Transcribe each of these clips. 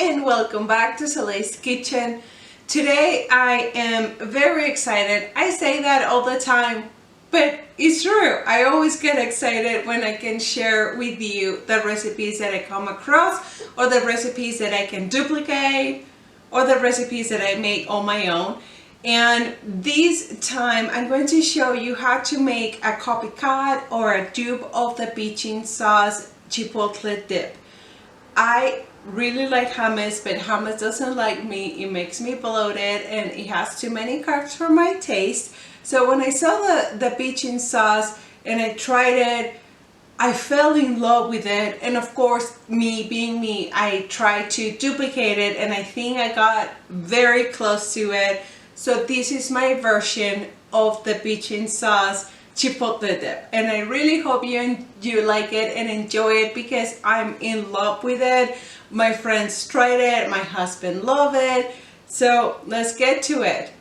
and welcome back to Soleil's Kitchen. Today I am very excited. I say that all the time, but it's true. I always get excited when I can share with you the recipes that I come across, or the recipes that I can duplicate, or the recipes that I make on my own. And this time I'm going to show you how to make a copycat or a dupe of the bitchin sauce chipotle dip. I really like hummus, but hummus doesn't like me. It makes me bloated and it has too many carbs for my taste. So when I saw the bitchin sauce and I tried it, I fell in love with it. And of course, me being me, I tried to duplicate it and I think I got very close to it. So this is my version of the bitchin sauce chipotle dip, and I really hope you like it and enjoy it because I'm in love with it. My friends tried it, my husband loved it. So let's get to it.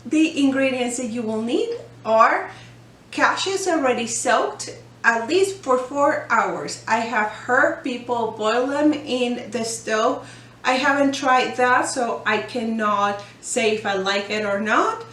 The ingredients that you will need are cashews already soaked at least for 4 hours. I have heard people boil them in the stove. I haven't tried that, so I cannot say if I like it or not.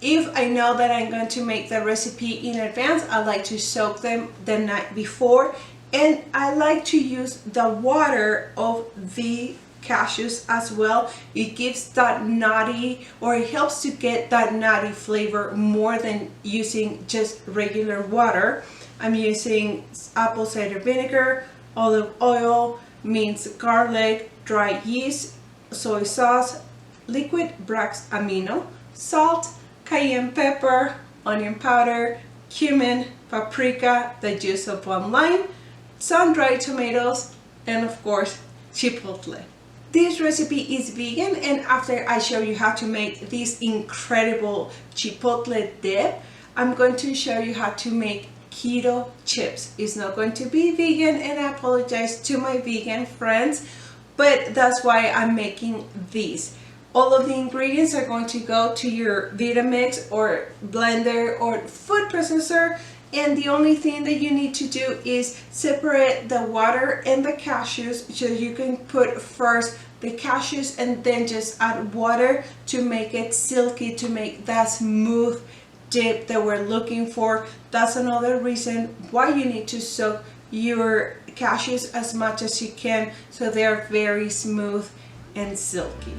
If I know that I'm going to make the recipe in advance, I like to soak them the night before, and I like to use the water of the cashews as well. It gives that nutty, or it helps to get that nutty flavor more than using just regular water. I'm using apple cider vinegar, olive oil, minced garlic, dry yeast, soy sauce, liquid Brax amino, salt, cayenne pepper, onion powder, cumin, paprika, the juice of 1 lime, some dried tomatoes, and of course chipotle. This recipe is vegan, and after I show you how to make this incredible chipotle dip, I'm going to show you how to make keto chips. It's not going to be vegan, and I apologize to my vegan friends, but that's why I'm making these. All of the ingredients are going to go to your Vitamix or blender or food processor, and the only thing that you need to do is separate the water and the cashews, so you can put first the cashews and then just add water to make it silky, to make that smooth dip that we're looking for. That's another reason why you need to soak your cashews as much as you can, so they're very smooth and silky.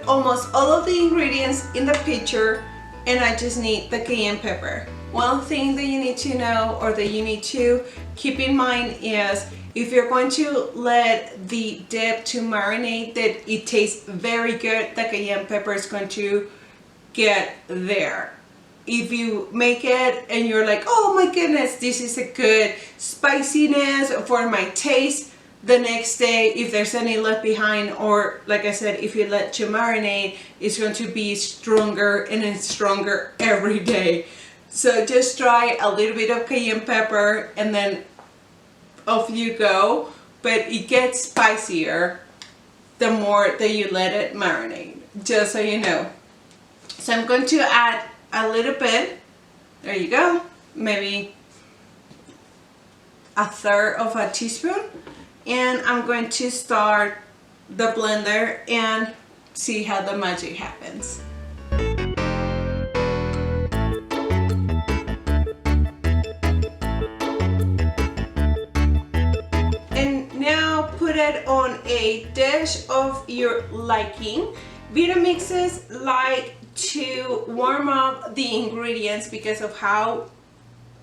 Almost all of the ingredients in the pitcher, and I just need the cayenne pepper. One thing that you need to know, or that you need to keep in mind, is if you're going to let the dip to marinate, that it tastes very good, the cayenne pepper is going to get there. If you make it and you're like, oh my goodness, this is a good spiciness for my taste, the next day, if there's any left behind, or like I said, if you let to marinate, it's going to be stronger, and it's stronger every day. So just try a little bit of cayenne pepper and then off you go, but it gets spicier the more that you let it marinate, just so you know. So I'm going to add a little bit, there you go, maybe 1/3 teaspoon. And I'm going to start the blender and see how the magic happens. And now put it on a dish of your liking. Vitamixes like to warm up the ingredients because of how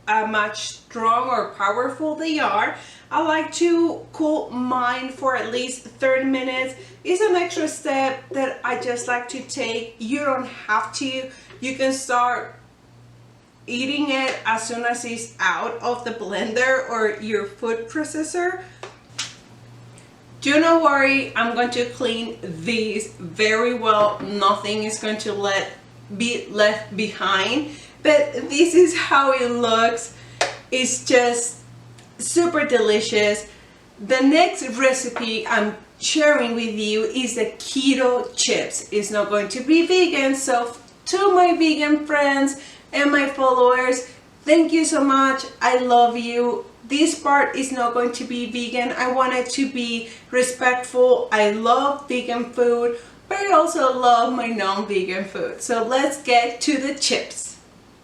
much strong or powerful they are. I like to cool mine for at least 30 minutes. It's an extra step that I just like to take. You don't have to. You can start eating it as soon as it's out of the blender or your food processor. Do not worry, I'm going to clean these very well. Nothing is going to be left behind. but this is how it looks. It's just super delicious. The next recipe I'm sharing with you is the keto chips. It's not going to be vegan, so to my vegan friends and my followers, thank you so much. I love you. This part is not going to be vegan. I want it to be respectful. I love vegan food, but I also love my non-vegan food. So let's get to the chips.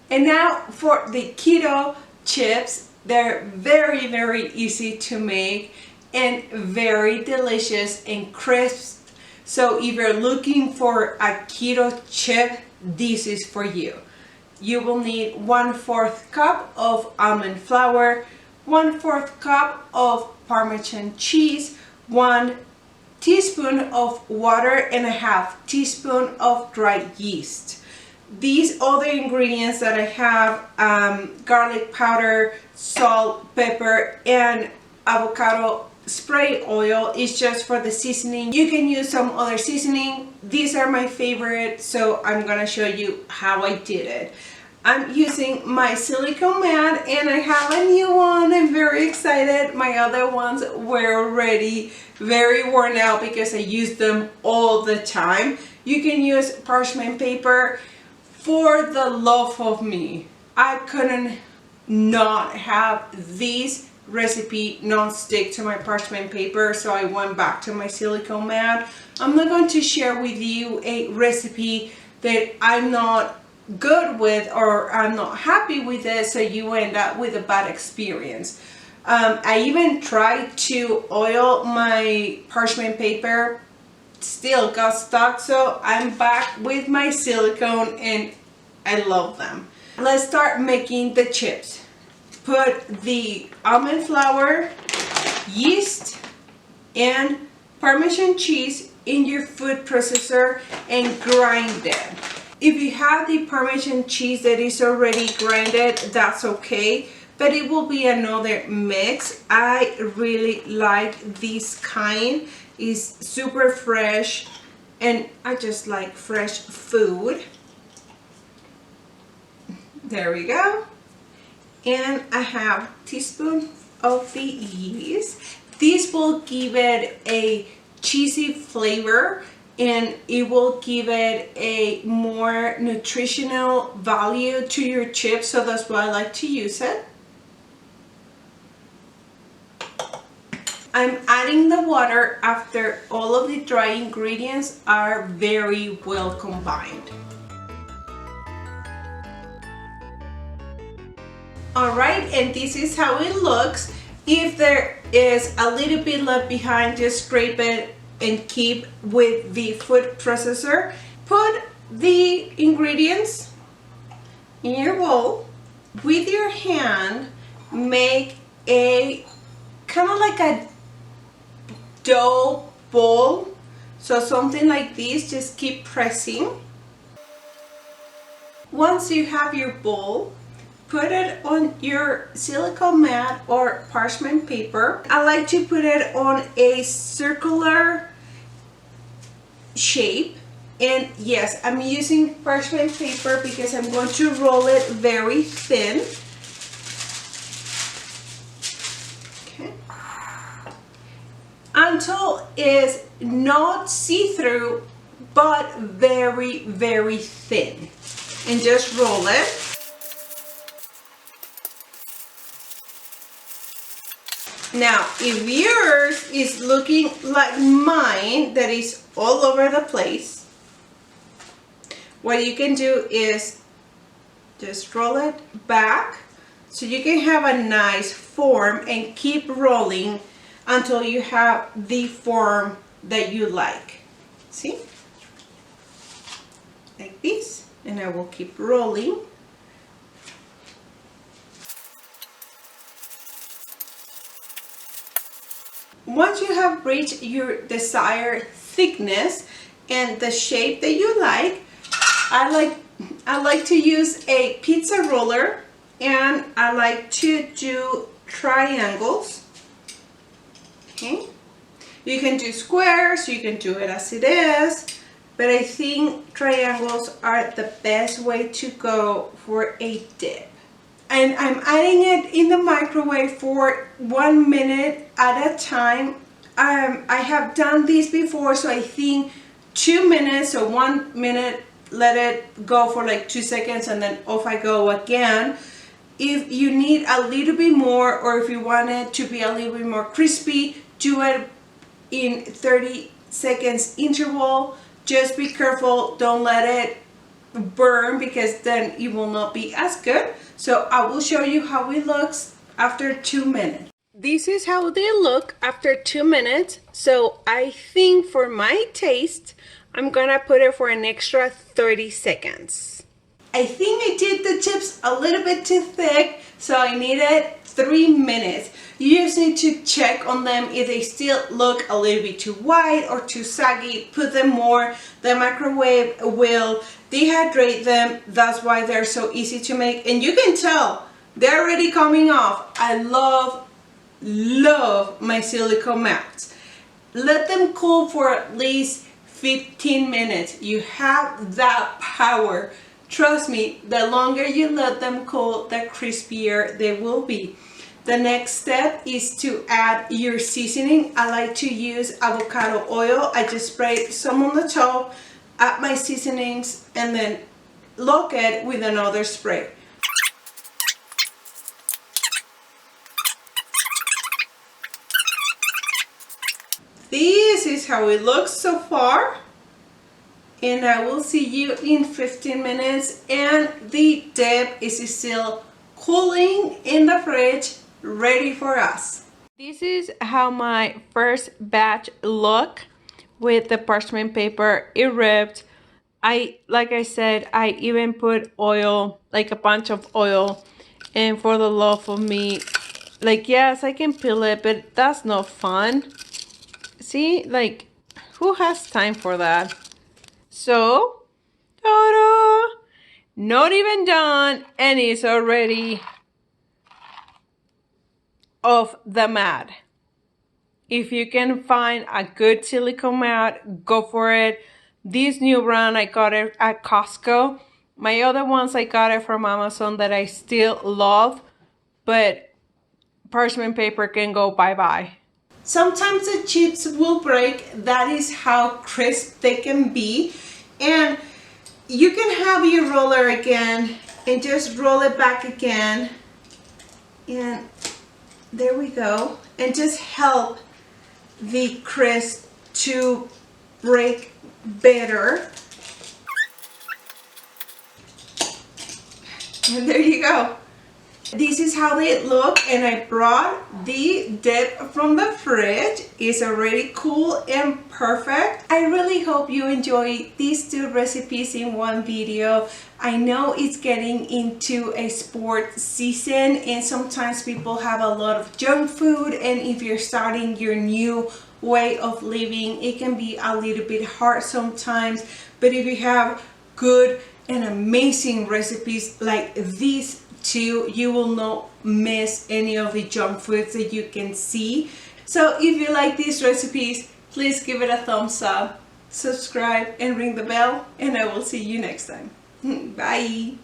And now for the keto chips. They're very, very easy to make and very delicious and crisp. So if you're looking for a keto chip, this is for you. You will need 1/4 cup of almond flour, 1/4 cup of Parmesan cheese, 1 teaspoon of water, and a 1/2 teaspoon of dry yeast. These other ingredients that I have, garlic powder, salt, pepper, and avocado spray oil, is just for the seasoning. You can use some other seasoning. These are my favorite, so I'm gonna show you how I did it. I'm using my silicone mat, and I have a new one. I'm very excited. My other ones were already very worn out because I use them all the time. You can use parchment paper. For the love of me, I couldn't not have this recipe not stick to my parchment paper, so I went back to my silicone mat. I'm not going to share with you a recipe that I'm not good with or I'm not happy with it, so you end up with a bad experience. I even tried to oil my parchment paper, still got stuck, so I'm back with my silicone and I love them. Let's start making the chips. Put the almond flour, yeast, and Parmesan cheese in your food processor and grind them. If you have the Parmesan cheese that is already grinded, that's okay, but it will be another mix. I really like this kind. It's super fresh, and I just like fresh food. There we go. And I have a teaspoon of the yeast. This will give it a cheesy flavor, and it will give it a more nutritional value to your chips, so that's why I like to use it. I'm adding the water after all of the dry ingredients are very well combined. Alright, and this is how it looks. If there is a little bit left behind, just scrape it and keep with the food processor. Put the ingredients in your bowl. With your hand, make a kind of like a dough ball, so something like this. Just keep pressing. Once you have your bowl, put it on your silicone mat or parchment paper. I like to put it on a circular shape, and yes, I'm using parchment paper because I'm going to roll it very thin. Until it's not see-through but very, very thin, and just roll it. Now, if yours is looking like mine, that is all over the place, what you can do is just roll it back so you can have a nice form, and keep rolling until you have the form that you like. See? Like this. And I will keep rolling. Once you have reached your desired thickness and the shape that you like, I like to use a pizza roller, and I like to do triangles. Okay, you can do squares, you can do it as it is, but I think triangles are the best way to go for a dip. And I'm adding it in the microwave for 1 minute at a time. I have done this before, so I think 2 minutes or 1 minute, let it go for like 2 seconds and then off I go again. If you need a little bit more, or if you want it to be a little bit more crispy, do it in 30 seconds interval. Just be careful, don't let it burn, because then it will not be as good. So I will show you how it looks after 2 minutes. This is how they look after 2 minutes. So I think for my taste, I'm gonna put it for an extra 30 seconds. I think I did the chips a little bit too thick, so I needed 3 minutes. You just need to check on them. If they still look a little bit too white or too saggy, put them more. The microwave will dehydrate them. That's why they're so easy to make. And you can tell they're already coming off. I love my silicone mats. Let them cool for at least 15 minutes. You have that power. Trust me, the longer you let them cool, the crispier they will be. The next step is to add your seasoning. I like to use avocado oil. I just spray some on the top, add my seasonings, and then lock it with another spray. This is how it looks so far. And I will see you in 15 minutes, and the dip is still cooling in the fridge, ready for us. This is how my first batch look with the parchment paper. It ripped. Like I said, I even put oil, like a bunch of oil, and for the love of me, like, yes, I can peel it, but that's not fun. See, like, who has time for that? So, ta-da! Not even done, and it's already off the mat. If you can find a good silicone mat, go for it. This new brand, I got it at Costco. My other ones, I got it from Amazon that I still love, but parchment paper can go bye-bye. Sometimes the chips will break. That is how crisp they can be. And you can have your roller again and just roll it back again. And there we go. And just help the crisp to break better. And there you go. This is how they look, and I brought the dip from the fridge. It's already cool and perfect. I really hope you enjoyed these 2 recipes in one video. I know it's getting into a sport season, and sometimes people have a lot of junk food, and if you're starting your new way of living, it can be a little bit hard sometimes. But if you have good and amazing recipes like these 2, you will not miss any of the junk foods that you can see. So if you like these recipes, please give it a thumbs up, subscribe, and ring the bell, and I will see you next time. Bye!